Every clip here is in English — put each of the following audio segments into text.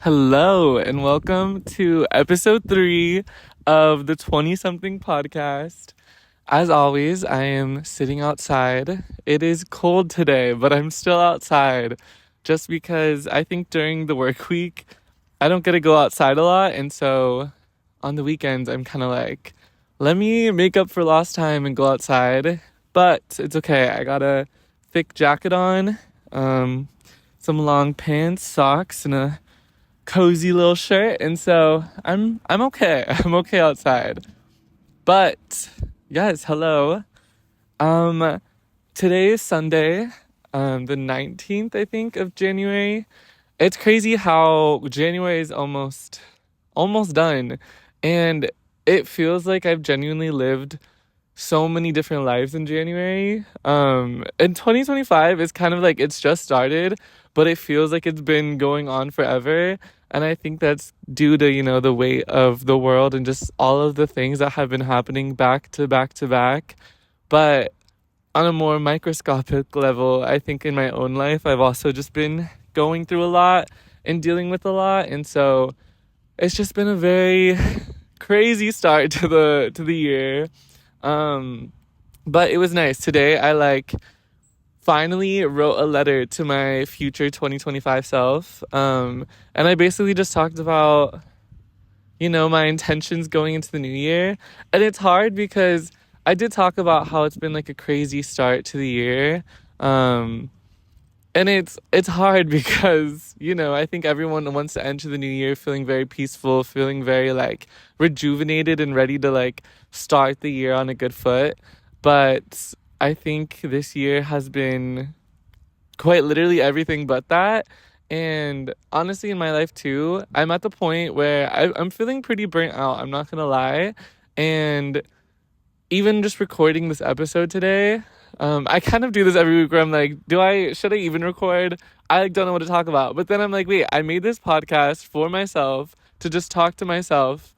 Hello, and welcome to episode 3 of the 20 something podcast. As always, I am sitting outside. It is cold today, but I'm still outside just because I think during the work week, I don't get to go outside a lot. And so on the weekends, I'm kind of like, let me make up for lost time and go outside. But it's okay. I got a thick jacket on, some long pants, socks, and a cozy little shirt, and so I'm okay. I'm okay outside. But yes, hello. Um Today is Sunday, the 19th, I think, of January. It's crazy how January is almost done, and it feels like I've genuinely lived so many different lives in January. And 2025 is kind of like it's just started, but it feels like it's been going on forever. And I think that's due to, the weight of the world and just all of the things that have been happening back to back to back. But on a more microscopic level, I think in my own life, I've also just been going through a lot and dealing with a lot. And so it's just been a very crazy start to the year. Um, but it was nice. Today I finally wrote a letter to my future 2025 self. And I basically just talked about, my intentions going into the new year. And it's hard because I did talk about how it's been like a crazy start to the year. And it's hard because, I think everyone wants to enter the new year feeling very peaceful, feeling very rejuvenated and ready to start the year on a good foot. But I think this year has been quite literally everything but that. And honestly, in my life too, I'm at the point where I'm feeling pretty burnt out. I'm not gonna lie. And even just recording this episode today, I kind of do this every week where I'm like, should I even record? I don't know what to talk about. But then I'm like, wait, I made this podcast for myself to just talk to myself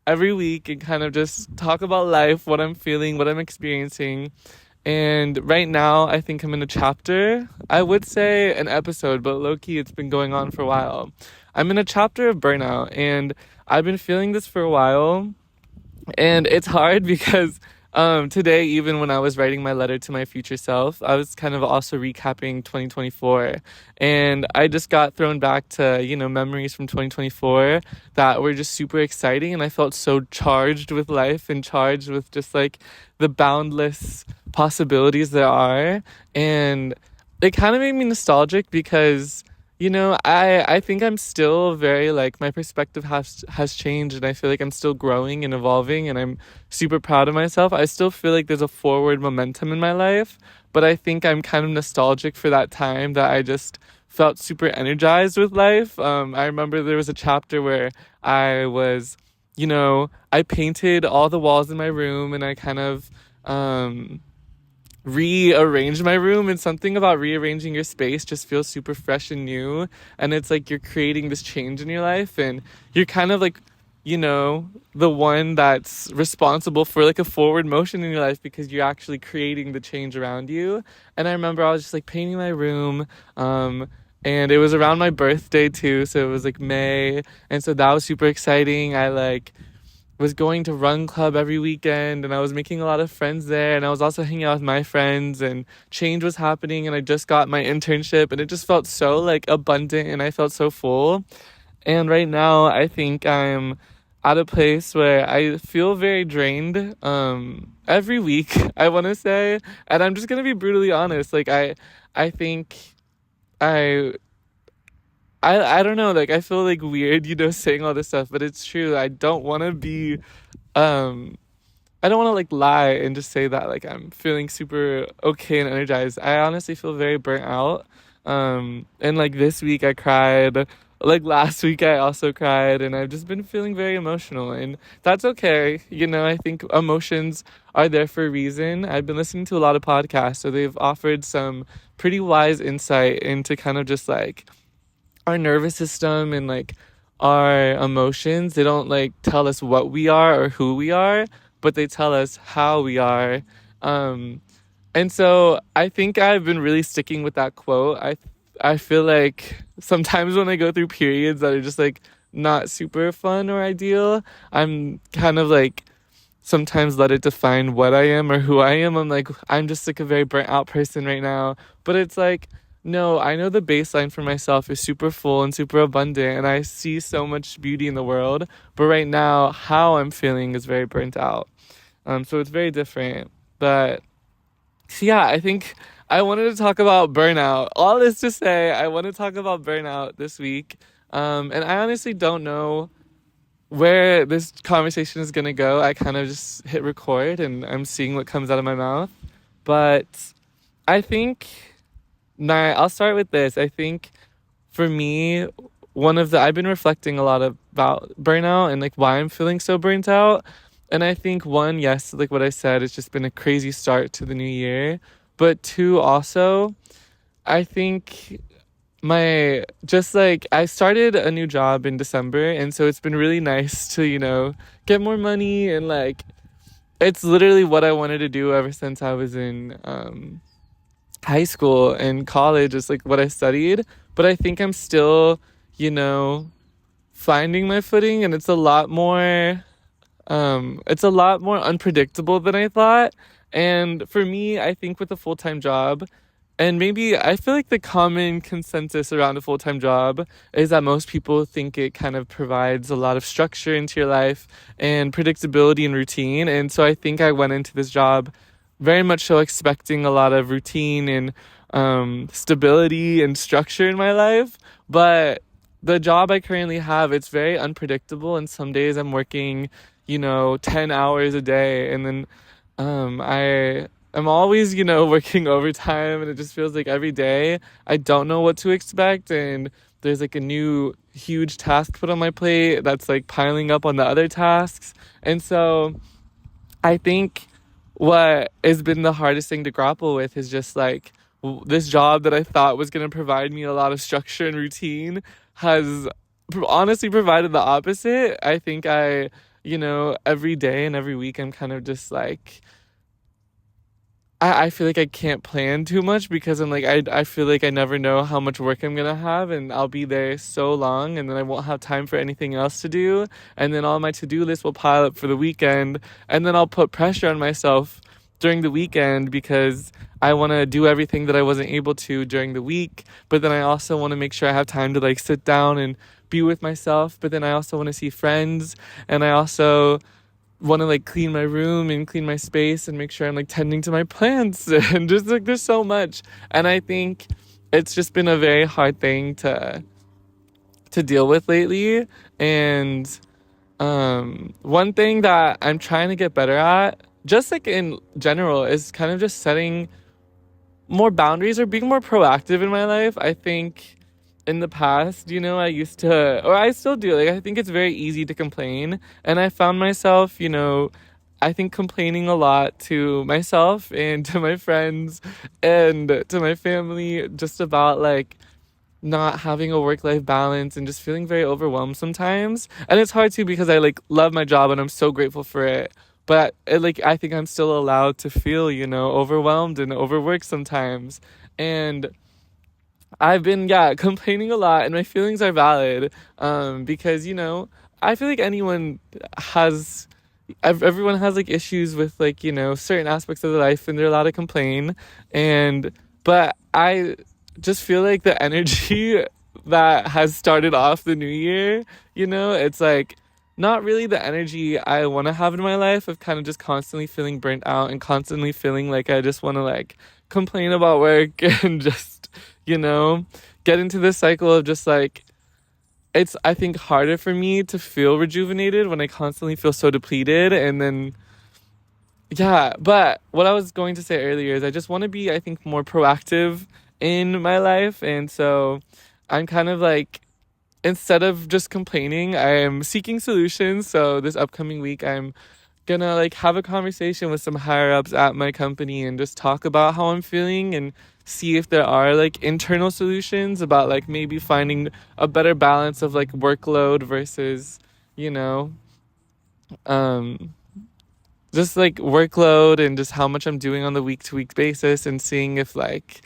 every week and kind of just talk about life, what I'm feeling, what I'm experiencing. And right now, I think I'm in a chapter. I would say an episode, but low-key, it's been going on for a while. I'm in a chapter of burnout, and I've been feeling this for a while. And it's hard because today, even when I was writing my letter to my future self, I was kind of also recapping 2024. And I just got thrown back to, memories from 2024 that were just super exciting. And I felt so charged with life and charged with just the boundless possibilities there are. And it kind of made me nostalgic because I think I'm still very my perspective has changed, and I feel like I'm still growing and evolving, and I'm super proud of myself. I still feel like there's a forward momentum in my life, but I think I'm kind of nostalgic for that time that I just felt super energized with life. I remember there was a chapter where I was, I painted all the walls in my room, and I kind of rearrange my room, and something about rearranging your space just feels super fresh and new. And it's like you're creating this change in your life, and you're kind of the one that's responsible for a forward motion in your life because you're actually creating the change around you. And I remember I was just painting my room, and it was around my birthday too, so it was May, and so that was super exciting. I was going to run club every weekend, and I was making a lot of friends there, and I was also hanging out with my friends, and change was happening, and I just got my internship, and it just felt so abundant, and I felt so full. And right now I think I'm at a place where I feel very drained every week, I want to say. And I'm just gonna be brutally honest, I think I don't know, I feel weird, saying all this stuff, but it's true. I don't want to be, I don't want to lie and just say that I'm feeling super okay and energized. I honestly feel very burnt out. And this week I cried. Last week I also cried, and I've just been feeling very emotional, and that's okay. I think emotions are there for a reason. I've been listening to a lot of podcasts, so they've offered some pretty wise insight into kind of just our nervous system and our emotions. They don't tell us what we are or who we are, but they tell us how we are. And so I think I've been really sticking with that quote. I feel like sometimes when I go through periods that are just like not super fun or ideal, I'm kind of like sometimes let it define what I am or who I am. I'm like, I'm just like a very burnt out person right now. But it's like, no, I know the baseline for myself is super full and super abundant, and I see so much beauty in the world. But right now, how I'm feeling is very burnt out. So it's very different. But so yeah, I think I wanted to talk about burnout. All this to say, I want to talk about burnout this week. And I honestly don't know where this conversation is gonna go. I kind of just hit record and I'm seeing what comes out of my mouth. But I think, nah, I'll start with this. I think for me, I've been reflecting a lot about burnout and like why I'm feeling so burnt out. And I think one, yes, like what I said, it's just been a crazy start to the new year. But two, also, I think my just like I started a new job in December, and so it's been really nice to, get more money, and like it's literally what I wanted to do ever since I was in high school and college. It's like what I studied, but I think I'm still, you know, finding my footing, and it's a lot more unpredictable than I thought. And for me, I think with a full-time job, and maybe I feel like the common consensus around a full-time job is that most people think it kind of provides a lot of structure into your life and predictability and routine. And so I think I went into this job very much so expecting a lot of routine and stability and structure in my life. But the job I currently have, it's very unpredictable. And some days I'm working, 10 hours a day. And then I'm always, working overtime, and it just feels like every day I don't know what to expect, and there's like a new huge task put on my plate that's like piling up on the other tasks. And so I think what has been the hardest thing to grapple with is just like this job that I thought was going to provide me a lot of structure and routine has honestly provided the opposite. I think every day and every week I'm kind of just like, I feel like I can't plan too much because I'm like, I feel like I never know how much work I'm gonna have, and I'll be there so long, and then I won't have time for anything else to do. And then all my to-do lists will pile up for the weekend, and then I'll put pressure on myself during the weekend because I want to do everything that I wasn't able to during the week. But then I also want to make sure I have time to like sit down and be with myself. But then I also want to see friends, and I also want to like clean my room and clean my space and make sure I'm like tending to my plants and just like there's so much. And I think it's just been a very hard thing to deal with lately. And one thing that I'm trying to get better at, just like in general, is kind of just setting more boundaries or being more proactive in my life. I think in the past, I used to, or I still do, like, I think it's very easy to complain. And I found myself, I think complaining a lot to myself and to my friends and to my family just about like not having a work-life balance and just feeling very overwhelmed sometimes. And it's hard too because I like love my job and I'm so grateful for it. But I think I'm still allowed to feel, overwhelmed and overworked sometimes. And I've been, yeah, complaining a lot, and my feelings are valid. Because, I feel like has, everyone has like issues with like, certain aspects of their life, and they're allowed to complain. But I just feel like the energy that has started off the new year, it's like not really the energy I want to have in my life, of kind of just constantly feeling burnt out and constantly feeling like I just want to like complain about work and just, get into this cycle of just like, it's, I think, harder for me to feel rejuvenated when I constantly feel so depleted. And then, yeah, but what I was going to say earlier is I just want to be, I think, more proactive in my life. And so I'm kind of like, instead of just complaining, I am seeking solutions. So this upcoming week, I'm gonna like have a conversation with some higher ups at my company and just talk about how I'm feeling and see if there are like internal solutions about like maybe finding a better balance of like workload versus, you know, um, just like workload and just how much I'm doing on the week to week basis, and seeing if like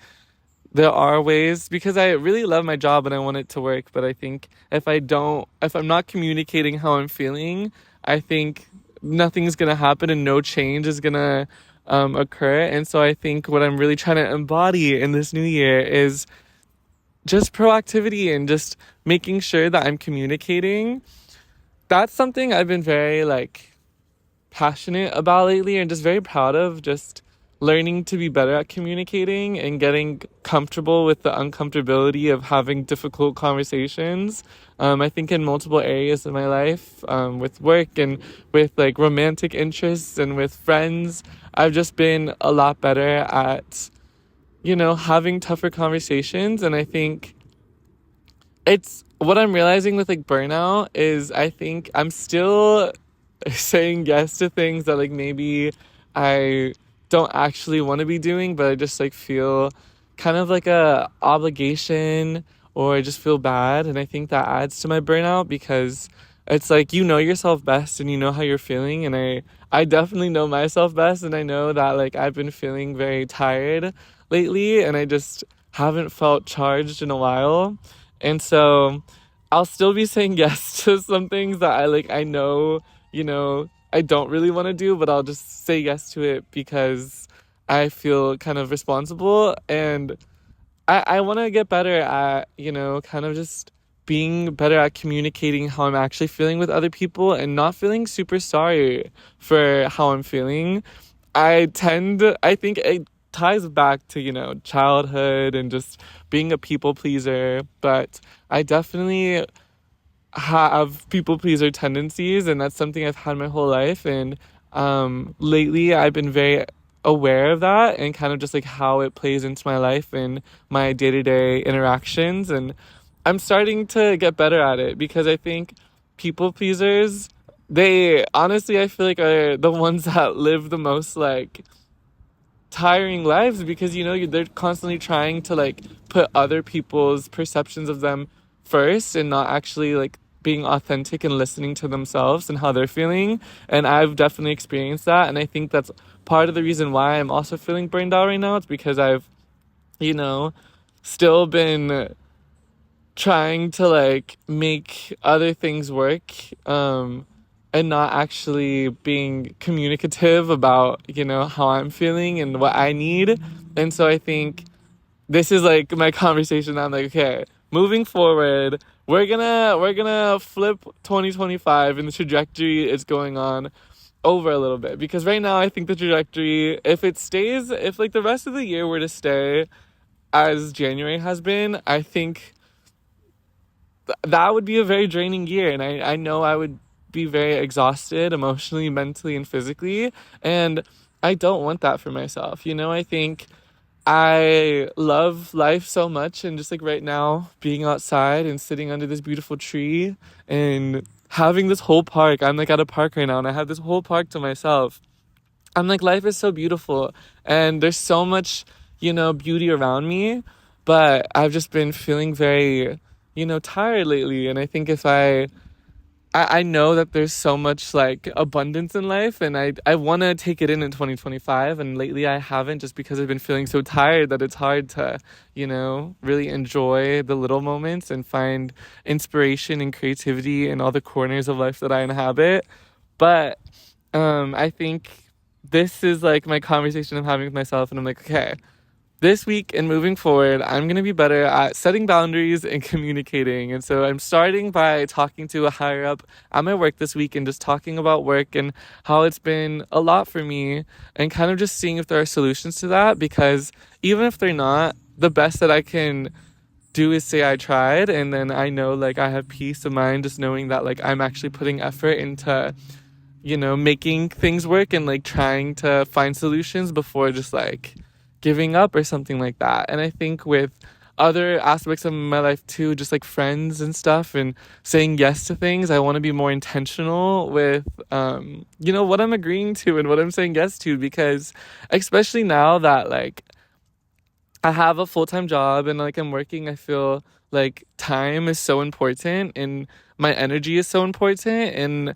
there are ways, because I really love my job and I want it to work, but I think if I'm not communicating how I'm feeling, I think nothing's gonna happen and no change is gonna occur. And so I think what I'm really trying to embody in this new year is just proactivity and just making sure that I'm communicating. That's something I've been very like passionate about lately and just very proud of, just learning to be better at communicating and getting comfortable with the uncomfortability of having difficult conversations. I think in multiple areas of my life, with work and with like romantic interests and with friends, I've just been a lot better at, having tougher conversations. And I think it's what I'm realizing with like burnout is I think I'm still saying yes to things that like maybe I don't actually want to be doing, but I just like feel kind of like a obligation, or I just feel bad. And I think that adds to my burnout, because it's like you know yourself best and you know how you're feeling. And I definitely know myself best, and I know that like I've been feeling very tired lately and I just haven't felt charged in a while. And so I'll still be saying yes to some things that I know, I don't really want to do, but I'll just say yes to it because I feel kind of responsible. And I want to get better at, kind of just being better at communicating how I'm actually feeling with other people and not feeling super sorry for how I'm feeling. I think it ties back to, childhood and just being a people pleaser, but I definitely have people pleaser tendencies, and that's something I've had my whole life. And lately I've been very aware of that and kind of just like how it plays into my life and my day-to-day interactions. And I'm starting to get better at it, because I think people pleasers, they honestly, I feel like, are the ones that live the most like tiring lives, because they're constantly trying to like put other people's perceptions of them first and not actually like being authentic and listening to themselves and how they're feeling. And I've definitely experienced that, and I think that's part of the reason why I'm also feeling burned out right now. It's because I've you know still been trying to like make other things work, and not actually being communicative about how I'm feeling and what I need. And so I think this is like my conversation. I'm like, okay, moving forward, we're gonna flip 2025, and the trajectory is going on over a little bit, because right now I think the trajectory, if like the rest of the year were to stay as January has been, I think that would be a very draining year. And I know I would be very exhausted emotionally, mentally, and physically. And I don't want that for myself. I think I love life so much. And just like right now, being outside and sitting under this beautiful tree and having this whole park. I'm like at a park right now and I have this whole park to myself. I'm like, life is so beautiful and there's so much, beauty around me. But I've just been feeling very, tired lately. And I think if I know that there's so much like abundance in life, and I want to take it in 2025. And lately I haven't, just because I've been feeling so tired that it's hard to, really enjoy the little moments and find inspiration and creativity in all the corners of life that I inhabit. But I think this is like my conversation I'm having with myself, and I'm like, okay, this week and moving forward, I'm going to be better at setting boundaries and communicating. And so I'm starting by talking to a higher up at my work this week and just talking about work and how it's been a lot for me, and kind of just seeing if there are solutions to that. Because even if they're not, the best that I can do is say I tried, and then I know like I have peace of mind just knowing that like I'm actually putting effort into making things work and like trying to find solutions before just like giving up or something like that. And I think with other aspects of my life too, just like friends and stuff and saying yes to things, I want to be more intentional with what I'm agreeing to and what I'm saying yes to, because especially now that like I have a full-time job and like I'm working, I feel like time is so important and my energy is so important. And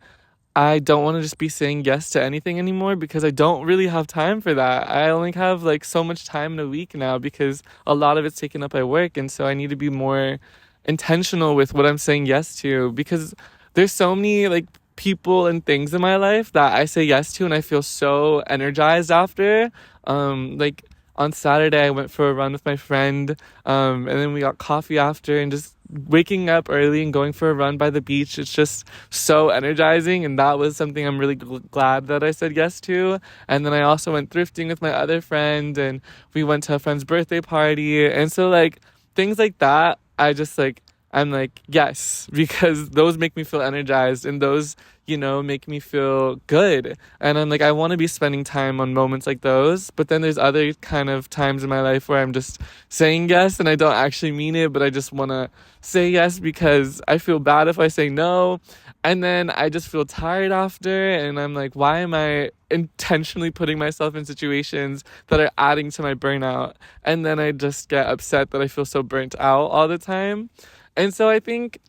I don't want to just be saying yes to anything anymore because I don't really have time for that. I only have like so much time in a week now because a lot of it's taken up by work. And so I need to be more intentional with what I'm saying yes to because there's so many like people and things in my life that I say yes to and I feel so energized after. Like on Saturday, I went for a run with my friend, and then we got coffee after and just waking up early and going for a run by the beach. It's just so energizing. And that was something I'm really glad that I said yes to. And then I also went thrifting with my other friend and we went to a friend's birthday party. And so like things like that, I'm like, yes, because those make me feel energized and those, make me feel good. And I'm like, I want to be spending time on moments like those. But then there's other kind of times in my life where I'm just saying yes and I don't actually mean it, but I just want to say yes because I feel bad if I say no. And then I just feel tired after. And I'm like, why am I intentionally putting myself in situations that are adding to my burnout? And then I just get upset that I feel so burnt out all the time. And so I think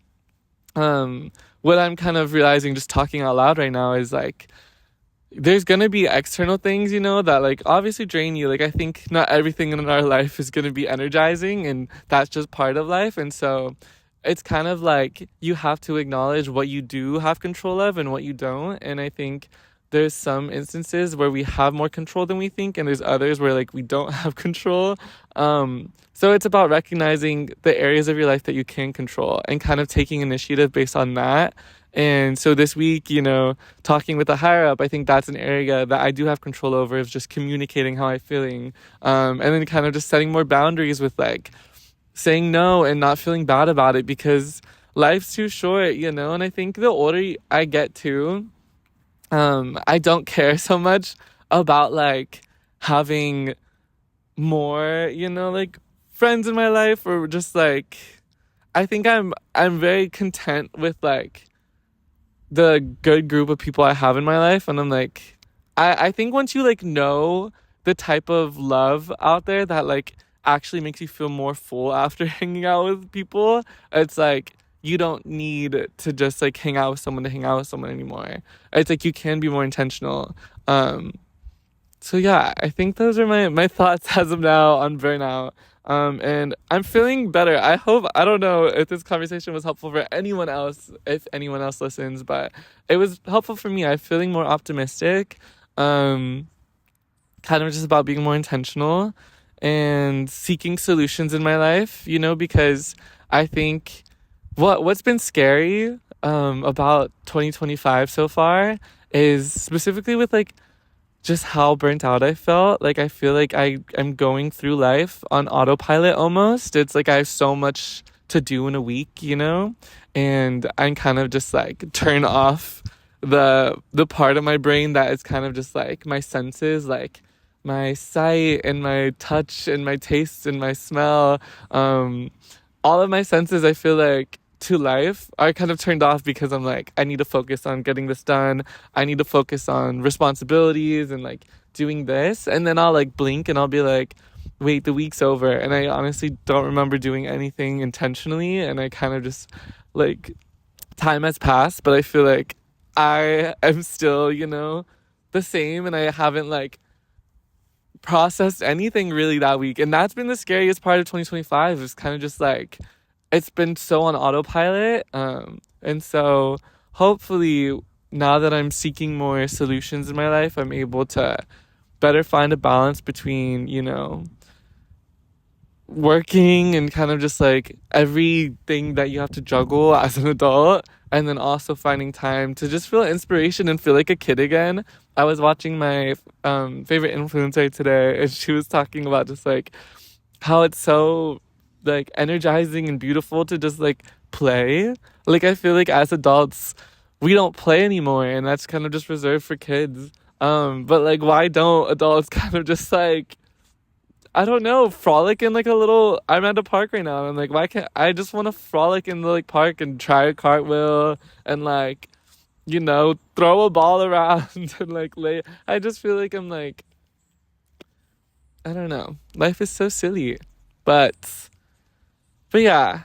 what I'm kind of realizing just talking out loud right now is like there's gonna be external things, that like obviously drain you. Like I think not everything in our life is gonna be energizing and that's just part of life. And so it's kind of like you have to acknowledge what you do have control of and what you don't. And I think there's some instances where we have more control than we think, and there's others where like we don't have control. So it's about recognizing the areas of your life that you can control and kind of taking initiative based on that. And so this week, talking with a higher up, I think that's an area that I do have control over, is just communicating how I'm feeling. And then kind of just setting more boundaries with like saying no and not feeling bad about it because life's too short, and I think the older I get too, I don't care so much about like having more, like friends in my life or just like I think I'm very content with like the good group of people I have in my life. And I'm like I think once you like know the type of love out there that like actually makes you feel more full after hanging out with people, it's like you don't need to just like hang out with someone to hang out with someone anymore. It's like you can be more intentional. So yeah, I think those are my thoughts as of now on burnout. And I'm feeling better. I don't know if this conversation was helpful for anyone else, if anyone else listens, but it was helpful for me. I'm feeling more optimistic. Kind of just about being more intentional and seeking solutions in my life, because I think what's been scary about 2025 so far is specifically with like just how burnt out I felt. Like I feel like I'm going through life on autopilot almost. It's like I have so much to do in a week, and I'm kind of just like turn off the part of my brain that is kind of just like my senses, like my sight and my touch and my taste and my smell. All of my senses, I feel like to life are kind of turned off because I'm like, I need to focus on getting this done. I need to focus on responsibilities and like doing this. And then I'll like blink and I'll be like, wait, the week's over. And I honestly don't remember doing anything intentionally. And I kind of just like, time has passed, but I feel like I am still, the same. And I haven't like processed anything really that week. And that's been the scariest part of 2025, is kind of just like it's been so on autopilot. And so hopefully now that I'm seeking more solutions in my life, I'm able to better find a balance between, working and kind of just like everything that you have to juggle as an adult, and then also finding time to just feel inspiration and feel like a kid again. I was watching my favorite influencer today, and she was talking about just like how it's so like energizing and beautiful to just like play. Like I feel like as adults we don't play anymore, and that's kind of just reserved for kids. But like why don't adults kind of just like, I don't know, frolic in like a little, I'm at a park right now and I'm like, why can't I just want to frolic in the like park and try a cartwheel and like, throw a ball around and like lay. I just feel like I'm like, I don't know, life is so silly. But yeah,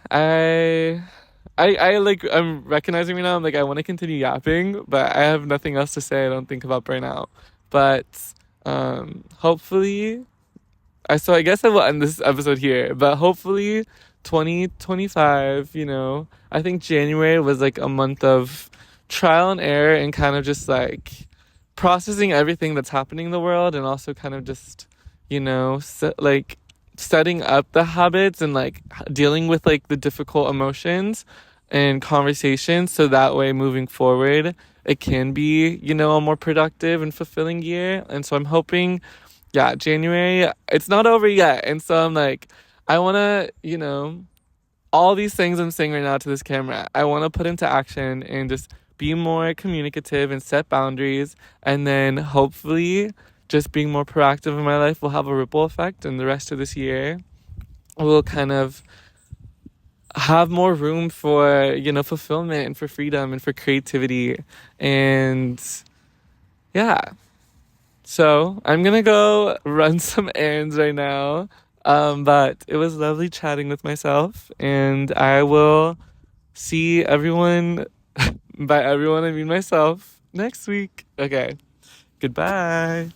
I like, I'm recognizing right now, I'm like, I want to continue yapping, but I have nothing else to say, I don't think, about burnout. But hopefully, I guess I will end this episode here, but hopefully 2025, I think January was like a month of trial and error and kind of just like processing everything that's happening in the world, and also kind of just, like setting up the habits and like dealing with like the difficult emotions and conversations, so that way moving forward it can be, a more productive and fulfilling year. And so I'm hoping, yeah, January, it's not over yet. And so I'm like, I want to, all these things I'm saying right now to this camera, I want to put into action and just be more communicative and set boundaries. And then hopefully just being more proactive in my life will have a ripple effect. And the rest of this year will kind of have more room for, fulfillment and for freedom and for creativity. And yeah. So I'm gonna go run some errands right now. But it was lovely chatting with myself, and I will see everyone, by everyone I mean myself, next week. Okay, goodbye.